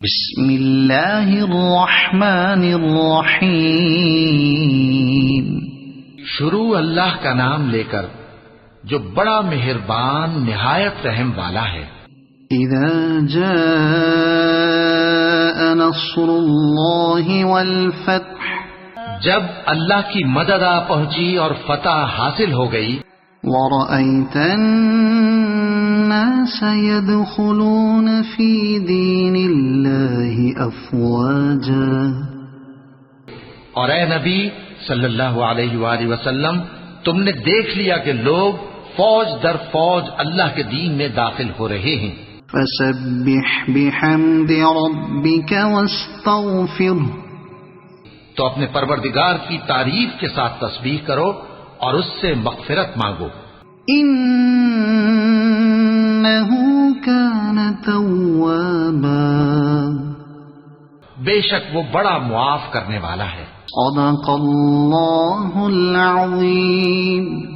بسم اللہ الرحمن الرحیم۔ شروع اللہ کا نام لے کر جو بڑا مہربان نہایت رحم والا ہے۔ اذا جاء نصر اللہ والفتح، جب اللہ کی مدد آ پہنچی اور فتح حاصل ہو گئی، ورأيت الناس يدخلون في دين الله أفواجا، اور اے نبی صلی اللہ علیہ وآلہ وسلم، تم نے دیکھ لیا کہ لوگ فوج در فوج اللہ کے دین میں داخل ہو رہے ہیں۔ فسبح بحمد ربك واستغفره، تو اپنے پروردگار کی تعریف کے ساتھ تسبیح کرو اور اس سے مغفرت مانگو، إنه كان توابا، بے شک وہ بڑا معاف کرنے والا ہے۔ صدق اللہ العظیم۔